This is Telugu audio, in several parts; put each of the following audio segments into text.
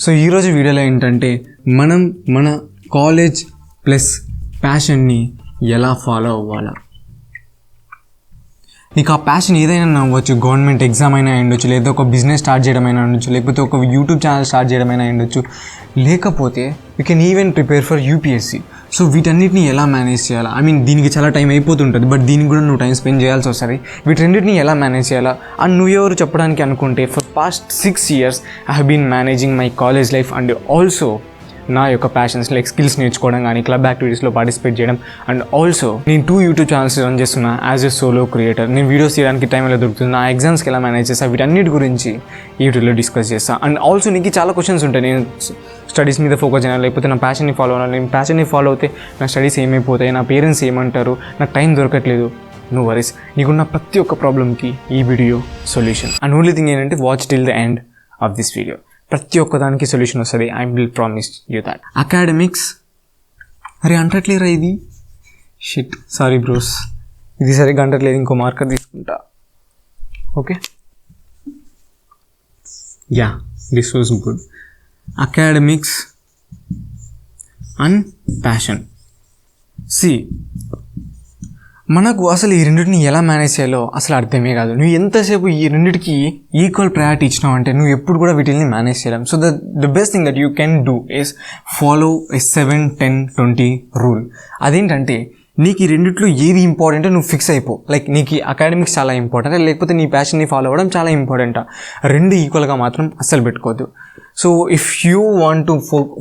సో ఈరోజు వీడియోలో ఏంటంటే మనం మన కాలేజ్ ప్లస్ ప్యాషన్ని ఎలా ఫాలో అవ్వాలా. నీకు ఆ ప్యాషన్ ఏదైనా అవ్వచ్చు, గవర్నమెంట్ ఎగ్జామ్ అయినా ఉండొచ్చు, లేదా ఒక బిజినెస్ స్టార్ట్ చేయడం అయినా ఉండొచ్చు, లేకపోతే ఒక యూట్యూబ్ ఛానల్ స్టార్ట్ చేయడం అయినా ఉండొచ్చు, లేకపోతే you can even prepare for UPSC. So వీటన్నిటిని ఎలా మేనేజ్ చేయాలా, దీనికి చాలా టైం అయిపోతుంటుంది, బట్ దీనికి కూడా నువ్వు టైం స్పెండ్ చేయాల్సి వస్తుంది. వీటన్నిటిని ఎలా మేనేజ్ చేయాలా అండ్ నువ్వెవరు చెప్పడానికి అనుకుంటే, for past 6 years I have been managing my college life and also నా యొక్క ప్యాషన్స్ లైక్ స్కిల్స్ నేర్చుకోవడం కానీ, క్లబ్ యాక్టివిటీస్లో పార్టిసిపేట్ చేయడం అండ్ ఆల్సో నేను 2 యూట్యూబ్ ఛానల్స్ రన్ చేస్తున్నా యాజ్ ఎ సోలో క్రియేటర్. నేను వీడియోస్ తీయడానికి టైం ఎలా దొరుకుతుంది, నా ఎగ్జామ్స్కి ఎలా మేనేజ్ చేస్తా, వీటన్నిటి గురించి ఈ వీడియోలో డిస్కస్ చేస్తా. అండ్ ఆల్సో నీకు చాలా క్వశ్చన్స్ ఉంటాయి, నేను స్టడీస్ మీద ఫోకస్ చేయాలి లేకపోతే నా ప్యాషన్ని ఫాలో అవ్వాలి, నేను ప్యాషన్ని ఫాలో అవుతే నా స్టడీస్ ఏమైపోతాయి, నా పేరెంట్స్ ఏమంటారు, నాకు టైం దొరకట్లేదు. నో వరీస్, నీకున్న ప్రతి ఒక్క ప్రాబ్లమ్కి ఈ video solution. And only thing ఏంటంటే watch till the end of this video. ప్రతి ఒక్కదానికి సొల్యూషన్ వస్తుంది. I will promise you that. Academics అరే అంటట్లేరా ఇది, షిట్ సారీ బ్రోస్, ఇది సరిగ్గా అంటట్లేదు, ఇంకో మార్కర్ తీసుకుంటా. Okay ya, this was good. Academics and passion. See, మనకు అసలు ఈ రెండింటిని ఎలా మేనేజ్ చేయాలో అసలు అర్థమే కాదు. నువ్వు ఎంతసేపు ఈ రెండింటికి ఈక్వల్ ప్రయారిటీ ఇచ్చినావు అంటే నువ్వు ఎప్పుడు కూడా వీటిని మేనేజ్ చేయలేం. So the best thing that you can do is follow a 7-10-20 rule. అదేంటంటే నీకు ఈ రెండిట్లో ఏది ఇంపార్టెంట్ నువ్వు ఫిక్స్ అయిపో. లైక్ నీకు అకాడమిక్స్ చాలా ఇంపార్టెంట్, లేకపోతే నీ ప్యాషన్ని ఫాలో అవ్వడం చాలా ఇంపార్టెంటా, రెండు ఈక్వల్గా మాత్రం అస్సలు పెట్టుకోవద్దు. So if you want to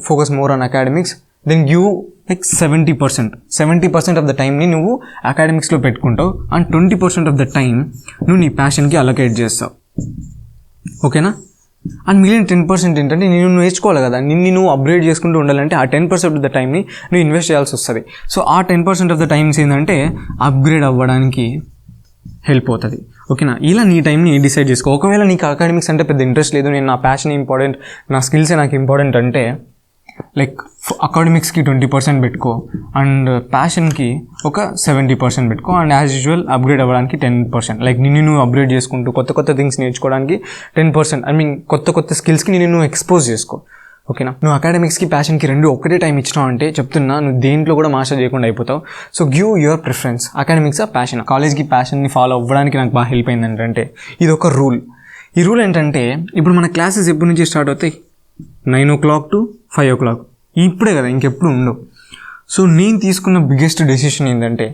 focus more on academics then you like 70% of the టైంని నువ్వు అకాడమిక్స్లో పెట్టుకుంటావు అండ్ 20% ఆఫ్ ద టైం నువ్వు నీ ప్యాషన్కి అలొకేట్ చేస్తావు. ఓకేనా? అండ్ మిగిలిన 10% ఏంటంటే నువ్వు నేర్చుకోవాలి కదా, నువ్వు అప్గ్రేడ్ చేసుకుంటూ ఉండాలంటే ఆ 10% ఆఫ్ ద టైంని నువ్వు ఇన్వెస్ట్ చేయాల్సి వస్తుంది. సో ఆ 10% ఆఫ్ ద టైమ్స్ ఏంటంటే అప్గ్రేడ్ అవ్వడానికి హెల్ప్ అవుతుంది. ఓకేనా? ఇలా నీ టైంని డిసైడ్ చేసుకో. ఒకవేళ నీకు అకాడమిక్స్ అంటే పెద్ద ఇంట్రెస్ట్ లేదు, నేను నా ప్యాషన్ ఇంపార్టెంట్, నా స్కిల్సే నాకు ఇంపార్టెంట్ అంటే లైక్ అకాడమిక్స్కి 20% పెట్టుకో అండ్ ప్యాషన్కి ఒక 70% పెట్టుకో అండ్ యాజ్ యూజువల్ అప్గ్రేడ్ అవ్వడానికి 10%. లైక్ నువ్వు అప్గ్రేడ్ చేసుకుంటూ కొత్త థింగ్స్ నేర్చుకోవడానికి 10%, కొత్త స్కిల్స్కి నువ్వు ఎక్స్పోజ్ చేసుకో. ఓకేనా? నువ్వు అకాడమిక్స్కి ప్యాషన్కి రెండు ఒకటే టైం ఇచ్చినావు అంటే చెప్తున్నా నువ్వు దేంట్లో కూడా మాస్టర్ చేయకుండా అయిపోతావు. So give your preference, academics ఆ ప్యాషన్. కాలేజ్కి ప్యాషన్ని ఫాలో అవ్వడానికి నాకు బాగా హెల్ప్ అయింది ఏంటంటే ఇది ఒక రూల్. ఈ రూల్ ఏంటంటే ఇప్పుడు మన క్లాసెస్ ఎప్పటి నుంచి స్టార్ట్ అవుతాయి, 9 o'clock to 5 o'clock, ఇప్పుడే కదా, ఇంకెప్పుడు ఉండవు. సో నేను తీసుకున్న బిగ్గెస్ట్ డెసిషన్ ఏంటంటే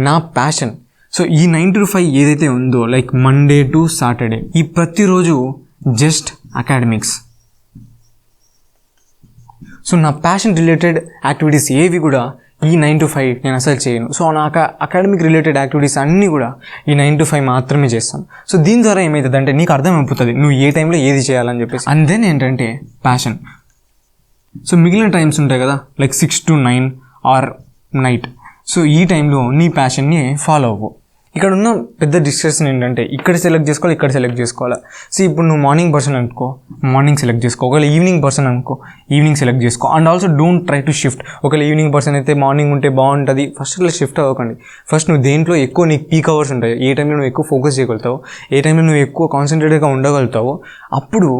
నా ప్యాషన్. సో ఈ 9 to 5 ఏదైతే ఉందో లైక్ మండే టు సాటర్డే, ఈ ప్రతిరోజు జస్ట్ అకాడమిక్స్. సో నా ప్యాషన్ రిలేటెడ్ యాక్టివిటీస్ ఏవి కూడా ఈ 9 to 5 నేను అసలు చేయను. సో నా అకాడమిక్ రిలేటెడ్ యాక్టివిటీస్ అన్నీ కూడా ఈ 9 to 5 మాత్రమే చేస్తాను. సో దీని ద్వారా ఏమవుతుంది అంటే నీకు అర్థమైపోతుంది నువ్వు ఏ టైంలో ఏది చేయాలని చెప్పేసి. అండ్ దెన్ ఏంటంటే ప్యాషన్. సో మిగిలిన టైమ్స్ ఉంటాయి కదా like 6 to 9 or night. So ఈ టైంలో నీ ప్యాషన్ని ఫాలో అవ్వు. ఇక్కడ ఉన్న పెద్ద డిస్కషన్ ఏంటంటే ఇక్కడ సెలెక్ట్ చేసుకోవాలి, ఇక్కడ సెలెక్ట్ చేసుకోవాలి. సో ఇప్పుడు నువ్వు మార్నింగ్ పర్సన్ అనుకో, మార్నింగ్ సెలెక్ట్ చేసుకో. ఒకవేళ ఈవినింగ్ పర్సన్ అనుకో, ఈవినింగ్ సెలెక్ట్ చేసుకో. And also don't try to shift. ఒకవేళ ఈవినింగ్ పర్సన్ అయితే మార్నింగ్ ఉంటే బాగుంటుంది, ఫస్ట్ అట్లా షిఫ్ట్ అవ్వకండి. ఫస్ట్ నువ్వు దేంట్లో ఎక్కువ నీకు పీక్ అవర్స్ ఉంటాయి, ఏ టైంలో నువ్వు ఎక్కువ ఫోకస్ చేయగలుగుతావు, ఏ టైంలో నువ్వు ఎక్కువ కాన్సన్ట్రేటెడ్గా ఉండగలుగుతావు, అప్పుడు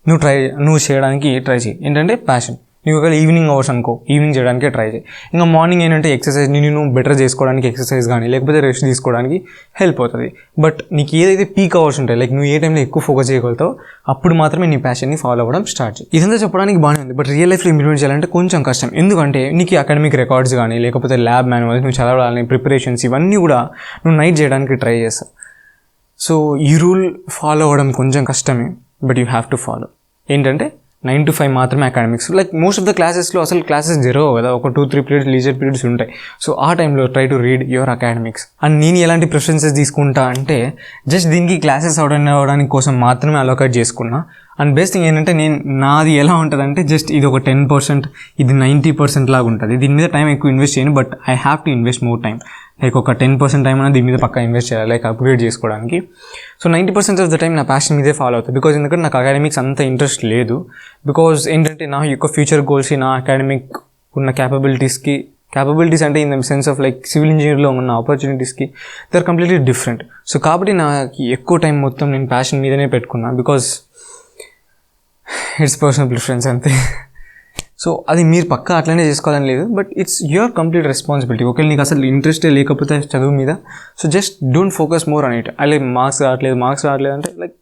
నువ్వు చేయడానికి ట్రై చేయి. ఏంటంటే ప్యాషన్. నీకు ఒకవేళ ఈవినింగ్ అవర్స్ అనుకో, ఈవినింగ్ చేయడానికి ట్రై చేయి. ఇంకా మార్నింగ్ ఏంటంటే ఎక్సర్సైజ్, నువ్వు బెటర్ చేసుకోవడానికి ఎక్సర్సైజ్ కానీ లేకపోతే రెస్ట్ తీసుకోవడానికి హెల్ప్ అవుతుంది. బట్ నీకు ఏదైతే పీక్ అవర్స్ ఉంటాయి లైక్ నువ్వు ఏ టైంలో ఎక్కువ ఫోకస్ చేయగలుగుతావు అప్పుడు మాత్రమే నీ ప్యాషన్ని ఫాలో అవ్వడం స్టార్ట్ చేయి. ఇదంతా చెప్పడానికి బాగానే ఉంది, బట్ రియల్ లైఫ్లో ఇంప్లిమెంట్ చేయాలంటే కొంచెం కష్టం. ఎందుకంటే నీకు అకాడమిక్ రికార్డ్స్ కానీ లేకపోతే ల్యాబ్ మాన్యువల్స్ నువ్వు చదవాలని ప్రిపరేషన్స్ ఇవన్నీ కూడా నువ్వు నైట్ చేయడానికి ట్రై చేస్తావు. సో ఈ రూల్ ఫాలో అవ్వడం కొంచెం కష్టమే, but you have to follow. ఏంటంటే 9 to 5 మాత్రమే academics. Like most of the క్లాసెస్లో అసలు క్లాసెస్ జరగవు కదా, ఒక 2-3 పీరియడ్స్ లీజర్ పీరియడ్స్ ఉంటాయి. సో ఆ టైంలో try to read your academics. And నేను ఎలాంటి ప్రిఫరెన్సెస్ తీసుకుంటా అంటే జస్ట్ దీనికి క్లాసెస్ అవడానికి కోసం మాత్రమే అలొకేట్ చేసుకున్నా. అండ్ బెస్ట్ థింగ్ ఏంటంటే నాది ఎలా ఉంటుందంటే జస్ట్ ఇది ఒక 10%, ఇది 90% లాగా ఉంటుంది. దీని మీద టైం ఎక్కువ ఇన్వెస్ట్ చేయను, but I have to invest more time. Like ఒక 10% టైం అనేది దీని మీద పక్కా ఇన్వెస్ట్ చేయాలి, లైక్ అప్గ్రేడ్ చేసుకోవడానికి. సో 90% ఆఫ్ ద టైం నా ప్యాషన్ మీదే ఫాలో అవుతుంది. బికాజ్ ఎందుకంటే నాకు అకాడమిక్స్ అంత ఇంట్రెస్ట్ లేదు. బికాజ్ ఏంటంటే నా యొక్క ఫ్యూచర్ గోల్స్ నా అకాడమిక్ ఉన్న క్యాపబిలిటీస్ అంటే in the sense of like civil ఇంజనీర్లో ఉన్న ఆపర్చునిటీస్కి they are completely different. So కాబట్టి నాకు ఎక్కువ టైం మొత్తం నేను ప్యాషన్ మీదనే పెట్టుకున్నా. బికాజ్ ఇట్స్ పర్సనల్ ప్రిఫరెన్స్ అంతే. సో అది మీరు పక్కా అట్లనే చేసుకోవాలని లేదు, but it's your complete responsibility. ఒకవేళ నీకు అసలు ఇంట్రెస్టే లేకపోతే చదువు మీద, so just don't focus more on it. అలాగే మార్క్స్ రావట్లేదు అంటే లైక్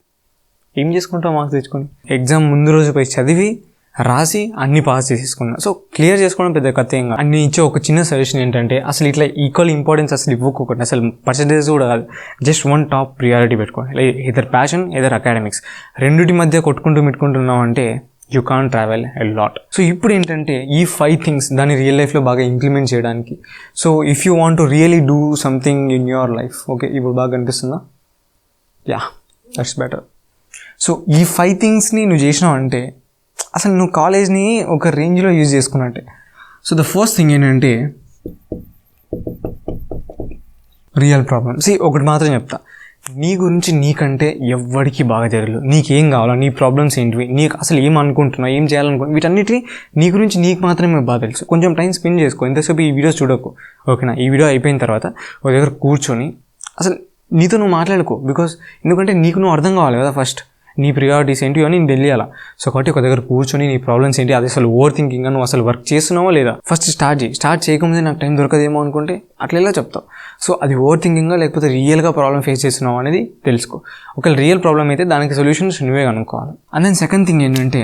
ఏం చేసుకుంటావు మార్క్స్ తెచ్చుకొని? ఎగ్జామ్ ముందు రోజు పోయి చదివి రాసి అన్ని పాస్ చేసేసుకున్నా. సో క్లియర్ చేసుకోవడం పెద్ద కథ ఏం కాదు. అన్ని ఇచ్చే ఒక చిన్న సజెషన్ ఏంటంటే అసలు ఇట్లా ఈక్వల్ ఇంపార్టెన్స్ అసలు ఇవ్వకపోకండి. అసలు పర్సెంటేజ్ కూడా కాదు, జస్ట్ వన్ టాప్ ప్రియారిటీ పెట్టుకోండి. Like either passion either academics, రెండింటి మధ్య కొట్టుకుంటున్నావు అంటే you can't travel a lot. So ఇప్పుడు ఏంటంటే ఈ 5 థింగ్స్ దాన్ని రియల్ లైఫ్లో బాగా ఇంప్లిమెంట్ చేయడానికి. So if you want to really do something in your life, okay ఇప్పుడు బాగా కనిపిస్తుందా? Yeah, that's better. సో ఈ 5 థింగ్స్ని నువ్వు చేసినావు అంటే అసలు నువ్వు కాలేజ్ని ఒక రేంజ్లో యూజ్ చేసుకున్నట్టే. సో ద ఫస్ట్ థింగ్ ఏంటంటే రియల్ ప్రాబ్లమ్స్. ఒకటి మాత్రం చెప్తా, నీ గురించి నీకంటే ఎవ్వడికి బాగా తెలియదు. నీకేం కావాలో, నీ ప్రాబ్లమ్స్ ఏంటివి, నీకు అసలు ఏం అనుకుంటున్నావు, ఏం చేయాలనుకుంటున్నావు, వీటన్నిటిని నీ గురించి నీకు మాత్రమే బాగా తెలుసు. కొంచెం టైం స్పెండ్ చేసుకో, ఎంతసేపు ఈ వీడియోస్ చూడకు, ఓకేనా? ఈ వీడియో అయిపోయిన తర్వాత ఒక దగ్గర కూర్చొని అసలు నీతో నువ్వు మాట్లాడుకో. బికాస్ ఎందుకంటే నీకు నువ్వు అర్థం కావాలి కదా, ఫస్ట్ నీ ప్రియారిటీస్ ఏంటి అని నేను తెలియాలా. సో కాబట్టి ఒక దగ్గర కూర్చొని నీ ప్రాబ్లమ్స్ ఏంటి, అది అసలు ఓవర్ థింకింగ్, నువ్వు అసలు వర్క్ చేస్తున్నావో లేదా ఫస్ట్ స్టార్ట్ చేయకముందే నాకు టైం దొరకదేమో అనుకుంటే అట్లా ఎలా చెప్తావు? సో అది ఓవర్ థింకింగ్గా లేకపోతే రియల్గా ప్రాబ్లమ్ ఫేస్ చేస్తున్నావు అనేది తెలుసుకో. ఒకవేళ రియల్ ప్రాబ్లమ్ అయితే దానికి సొల్యూషన్స్ నువ్వే కనుక్కోవాలి. అండ్ దెన్ సెకండ్ థింగ్ ఏంటంటే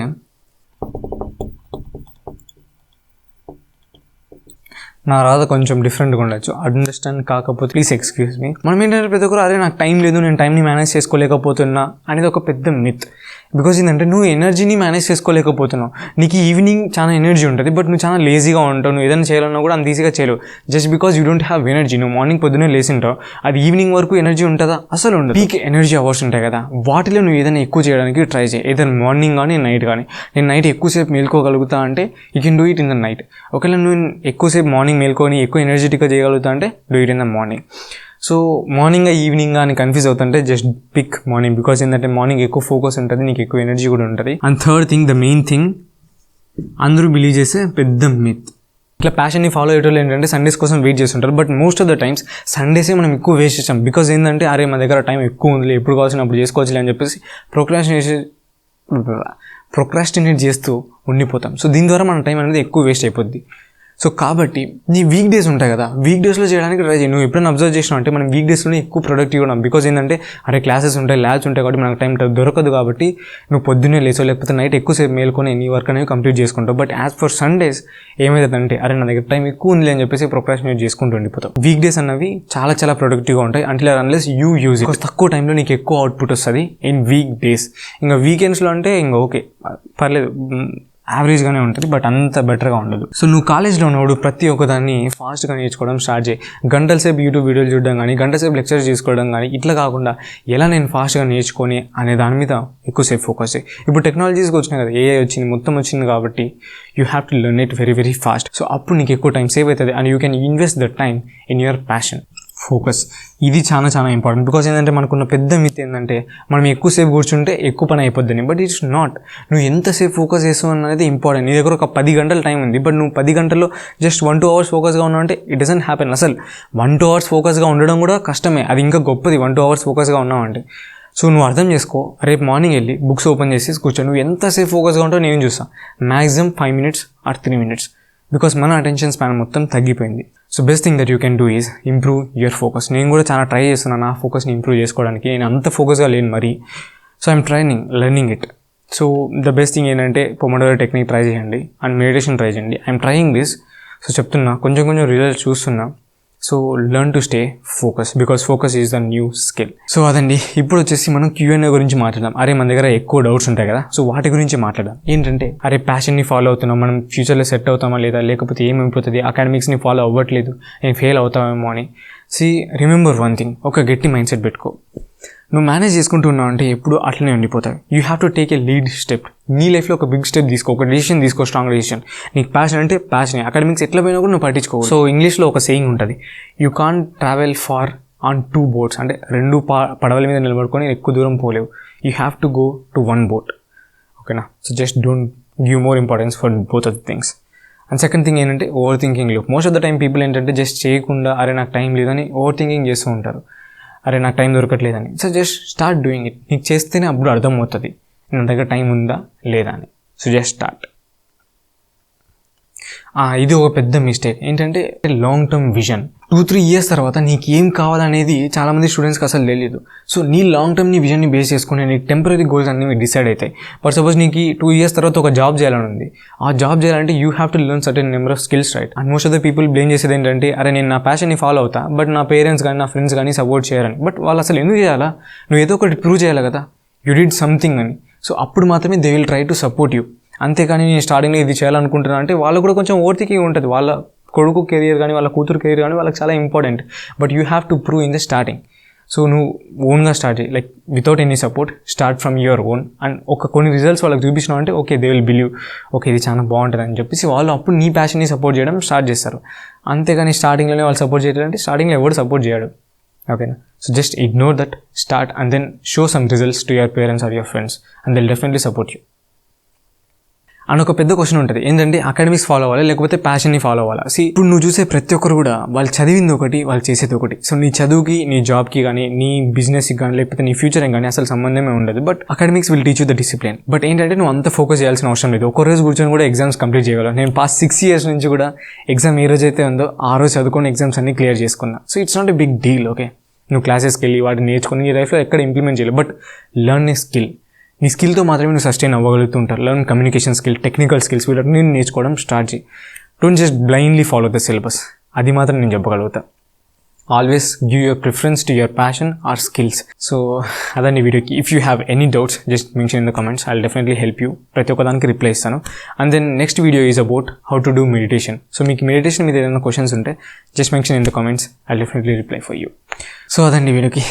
నా రాధ కొంచెం డిఫరెంట్గా ఉండొచ్చు, అండర్స్టాండ్ కాకపోతే ప్లీజ్ ఎక్స్క్యూజ్ మీ. మనం ఏంటంటే ప్రతి ఒక్కరు అరే నాకు టైం లేదు, నేను టైంని మేనేజ్ చేసుకోలేకపోతున్నా అనేది ఒక పెద్ద మిత్. బికాజ్ ఏంటంటే నువ్వు ఎనర్జీని మేనేజ్ చేసుకోలేకపోతున్నావు. నీకు ఈవినింగ్ చాలా ఎనర్జీ ఉంటుంది, బట్ నువ్వు చాలా లేజీగా ఉంటావు. నువ్వు ఏదైనా చేయాలన్నా కూడా అంత ఈజీగా చేయలేవు, just because you don't have energy. నువ్వు మార్నింగ్ పొద్దున్నే లేసింటావు, అది ఈవినింగ్ వరకు ఎనర్జీ ఉంటుందా? అసలు ఉండదు. పీక్ ఎనర్జీ అవర్స్ ఉంటాయి కదా, వాటిలో నువ్వు ఏదైనా ఎక్కువ చేయడానికి ట్రై చేయి. ఏదైనా మార్నింగ్ కానీ నైట్ కానీ. నేను నైట్ ఎక్కువసేపు మేల్కోగలుగుతా అంటే you can do it in the night. ఒకవేళ నువ్వు ఎక్కువసేపు మార్నింగ్ మేల్కొని ఎక్కువ ఎనర్జెటిక్గా చేయగలుగుతా అంటే do it in the morning. So morning evening అని కన్ఫ్యూజ్ అవుతుంటే జస్ట్ పిక్ మార్నింగ్. బికాస్ ఏంటంటే మార్నింగ్ ఎక్కువ ఫోకస్ ఉంటుంది, నీకు ఎక్కువ ఎనర్జీ కూడా ఉంటుంది. And third thing, the main thing, అందరూ బిలీవ్ చేసే పెద్ద మిత్, ఇట్లా ప్యాషన్ని ఫాలో అయ్యేటోళ్ళు ఏంటంటే సండేస్ కోసం వెయిట్ చేస్తుంటారు. But most of the times సండేసే మనం ఎక్కువ వేస్ట్ చేస్తాం. బికాజ్ ఏంటంటే అరే మన దగ్గర టైం ఎక్కువ ఉంది, ఎప్పుడు కావాల్సినప్పుడు చేసుకోవచ్చు అని చెప్పేసి ప్రొక్రాస్టినేట్ చేస్తూ ఉండిపోతాం. సో దీని ద్వారా మన టైం అనేది ఎక్కువ వేస్ట్ అయిపోద్ది. సో కాబట్టి నీ వీక్ డేస్ ఉంటాయి కదా, వీక్ డేస్లో చేయడానికి ట్రై చేయి. నువ్వు ఎప్పుడైనా అబ్జర్వ్ చేసినావు అంటే మనం వీక్ డేస్లోనే ఎక్కువ ప్రొడక్టివ్గా ఉన్నాం. బికాజ్ ఏంటంటే అరే క్లాసెస్ ఉంటాయి, ల్యాబ్స్ ఉంటాయి, కాబట్టి మనకు టైం దొరకదు. కాబట్టి నువ్వు పొద్దున్నే లేచో లేకపోతే నైట్ ఎక్కువసేపు మేల్కొని నీ వర్క్ అనేవి కంప్లీట్ చేసుకుంటావు. బట్ యాజ్ ఫర్ సండేస్ ఏమైతుందంటే అరే నా దగ్గర టైం ఎక్కువ ఉంది అని చెప్పేసి ప్రొక్రాస్టినేట్ చేసుకుంటూ ఉండిపోతావు. వీక్ డేస్ అన్నవి చాలా చాలా ప్రొడక్టివ్గా ఉంటాయి until unless you use it. తక్కువ టైంలో నీకు ఎక్కువ అవుట్పుట్ వస్తుంది ఇన్ వీక్ డేస్. ఇంకా వీకెండ్స్లో అంటే ఇంకా ఓకే పర్లేదు, యావరేజ్గానే ఉంటుంది, బట్ అంత బెటర్గా ఉండదు. సో నువ్వు కాలేజ్లో ఉన్నప్పుడు ప్రతి ఒక్కదాన్ని ఫాస్ట్గా నేర్చుకోవడం స్టార్ట్ చేయి. గంటల సేపు యూట్యూబ్ వీడియోలు చూడడం కానీ, గంట సేపు లెక్చర్స్ చేసుకోవడం కానీ, ఇట్లా కాకుండా ఎలా నేను ఫాస్ట్గా నేర్చుకొని అనే దాని మీద ఎక్కువసేపు ఫోకస్ చేయి. ఇప్పుడు టెక్నాలజీస్కి వచ్చినాయి కదా, ఏఐ వచ్చింది, మొత్తం వచ్చింది, కాబట్టి you have to learn it very very fast. So అప్పుడు నీకు ఎక్కువ టైం సేవ్ అవుతుంది and you can invest the time in your passion. Focus ఇది చాలా చాలా ఇంపార్టెంట్. బికాజ్ ఏంటంటే మనకున్న పెద్ద మిత్ ఏంటంటే మనం ఎక్కువసేపు కూర్చుంటే ఎక్కువ పని అయిపోద్దని. But it's not. నువ్వు ఎంతసేపు ఫోకస్ చేస్తావు అనేది ఇంపార్టెంట్. నీ దగ్గర ఒక 10 గంటల టైం ఉంది, బట్ నువ్వు 10 గంటల్లో జస్ట్ 1-2 అవర్స్ ఫోకస్గా ఉన్నావు అంటే ఇట్ డజంట్ హ్యాపెన్. అసలు 1-2 అవర్స్ ఫోకస్గా ఉండడం కూడా కష్టమే, అది ఇంకా గొప్పది 1-2 అవర్స్ ఫోకస్గా ఉన్నావు అంటే. సో నువ్వు అర్థం చేసుకో, రేపు మార్నింగ్ వెళ్ళి బుక్స్ ఓపెన్ చేసి కూర్చో. నువ్వు ఎంతసేపు ఫోకస్గా ఉంటావు నేను చూస్తాను, maximum 5 minutes or 3 minutes. Because మన అటెన్షన్ స్పాన్ మొత్తం తగ్గిపోయింది. So best thing that you can do is improve your focus. నేను కూడా చాలా ట్రై చేస్తున్నాను నా ఫోకస్ని ఇంప్రూవ్ చేసుకోవడానికి. నేను అంత ఫోకస్గా లేను మరి. So I'm learning it. So the best thing ఏంటంటే పొమోడోరో టెక్నిక్ ట్రై చేయండి అండ్ మెడిటేషన్ ట్రై చేయండి. I'm trying this. సో చెప్తున్నా, కొంచెం రిజల్ట్స్ చూస్తున్నా. So learn to stay focus, because focus is the new skill. So అదండి, ఇప్పుడు వచ్చేసి మనం Q&A గురించి మాట్లాడదాం. అరే మన దగ్గర ఎక్కువ డౌట్స్ ఉంటాయి కదా, సో వాటి గురించి మాట్లాడదాం. ఏంటంటే అరే ప్యాషన్ని ఫాలో అవుతున్నాం, మనం ఫ్యూచర్లో సెట్ అవుతామా లేదా, లేకపోతే ఏమైపోతుంది, అకాడమిక్స్ని ఫాలో అవ్వట్లేదు, నేను ఫెయిల్ అవుతామేమో అని. రిమెంబర్ వన్ థింగ్, ఒక గట్టి మైండ్ సెట్ పెట్టుకో. నువ్వు మేనేజ్ చేసుకుంటున్నావు అంటే ఎప్పుడు అట్లనే ఉండిపోతావు. You have to take a lead step. నీ లైఫ్లో ఒక బిగ్ స్టెప్ తీసుకో, ఒక డెసిషన్ తీసుకో, స్ట్రాంగ్ డెసిషన్. నీకు ప్యాషన్ అంటే ప్యాషన్, అకాడమిక్స్ ఎట్లా పోయినా కూడా నువ్వు పట్టించుకో. సో ఇంగ్లీష్లో ఒక సేయింగ్ ఉంటుంది, you can't travel far on 2 boats. అంటే 2 పడవల మీద నిలబడుకొని ఎక్కువ దూరం పోలేవు. You have to go to 1 boat. ఓకేనా? So just don't give more importance for both of the things. And second thing ఏంటంటే over thinking loop. Most of the time people ఏంటంటే జస్ట్ చేయకుండా అరే నాకు టైం లేదని ఓవర్ థింకింగ్ చేస్తూ ఉంటారు, అరే నాకు టైం దొరకట్లేదని. So just start doing it. నీకు చేస్తేనే అప్పుడు అర్థమవుతుంది నా దగ్గర టైం ఉందా లేదా అని. So just start. ఇది ఒక పెద్ద మిస్టేక్ ఏంటంటే లాంగ్ టర్మ్ విజన్. 2-3 years తర్వాత నీకు ఏం కావాలనేది చాలామంది స్టూడెంట్స్కి అసలు తెలియదు. సో నీ లాంగ్ టర్మ్ నీ విజన్ని బేస్ చేసుకుని నీ టెంపరీ గోల్స్ అన్ని డిసైడ్ అవుతాయి. ఫర్ సపోజ్ నీకు 2 years తర్వాత ఒక జాబ్ చేయాలని ఉంది. ఆ జాబ్ చేయాలంటే you have to learn certain number of skills, right? And most of the people blame చేసేది ఏంటంటే అరే నేను నా ప్యాషన్ని ఫాలో అవుతా, బట్ నా పేరెంట్స్ కానీ నా ఫ్రెండ్స్ కానీ సపోర్ట్ చేయరని. బట్ వాళ్ళు అసలు ఎందుకు చేయాలా? నువ్వు ఏదో ఒకటి ప్రూవ్ చేయాలి కదా, యూ డిడ్ సంథింగ్ అని. సో అప్పుడు మాత్రమే they will try to support you. అంతేకాని నేను స్టార్టింగ్లో ఇది చేయాలనుకుంటున్నా అంటే వాళ్ళు కూడా కొంచెం ఓవర్థింకింగ్ ఉంటుంది. వాళ్ళ కొడుకు కెరియర్ కానీ వాళ్ళ కూతురు కెరియర్ కానీ వాళ్ళకి చాలా important. But you have to prove in the starting. So నువ్వు ఓన్గా స్టార్ట్ చేయి, like without any support start from your own. And కొన్ని రిజల్ట్స్ వాళ్ళకి చూపించినావు అంటే okay they will believe, okay ఇది చాలా బాగుంటుంది అని చెప్పేసి వాళ్ళు అప్పుడు నీ ప్యాషన్ని సపోర్ట్ చేయడం స్టార్ట్ చేస్తారు. అంతేగాని స్టార్టింగ్లోనే వాళ్ళు సపోర్ట్ చేయాలంటే స్టార్టింగ్లో ఎవరు సపోర్ట్ చేయడు. ఓకేనా? So just ignore that, start and then show some results to your parents or your friends and they will definitely support you. And ఒక పెద్ద క్వశ్చన్ ఉంటుంది ఏంటంటే అకాడమిక్స్ ఫాలో అవ్వాలి లేకపోతే ప్యాషన్ని ఫాలో అవ్వాలి. ఇప్పుడు నువ్వు చూసే ప్రతి ఒక్కరు కూడా వాళ్ళు చదివింది ఒకటి, వాళ్ళు చేసేది ఒకటి. సో నీ చదువుకి నీ జాబ్కి కానీ నీ బిజినెస్కి కానీ లేకపోతే నీ ఫ్యూచర్కి కానీ అసలు సంబంధమే ఉండదు. But academics will teach you the discipline. But ఏంటంటే నువ్వు అంత ఫోకస్ చేయాల్సిన అవసరం లేదు. ఒక రోజు కూర్చొని కూడా ఎగ్జామ్స్ కంప్లీట్ చేయగలవు. నేను పాస్ట్ 6 years నుంచి కూడా ఎగ్జామ్ ఏ రోజు అయితే ఉందో ఆ రోజు చదువుకొని ఎగ్జామ్స్ అన్ని క్లియర్ చేసుకున్నా. So it's not a big deal. Okay, నువ్వు క్లాసెస్కి వెళ్ళి వాటిని నేర్చుకొని నీ లైఫ్లో ఎక్కడ ఇంప్లిమెంట్ చేయాలి. But learn a skill. నీ స్కిల్తో మాత్రమే నువ్వు సస్టైన్ అవ్వగలుగుతుంటారు. Learn communication skill, technical skills, వీళ్ళని నేను నేర్చుకోవడం స్టార్ట్ చేయి. Don't just blindly follow the syllabus. అది మాత్రం నేను చెప్పగలుగుతా. Always give your preference to your passion or skills. So అదండి వీడియోకి. If you have any doubts just mention in the comments. I will definitely help you. ప్రతి ఒక్కదానికి రిప్లై ఇస్తాను. And then next video is about how to do meditation. So మీకు మెడిటేషన్ మీద ఏదైనా క్వశ్చన్స్ ఉంటే just mention in the comments. I will definitely reply for you. So అదండి వీడియోకి.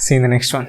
See in the next one.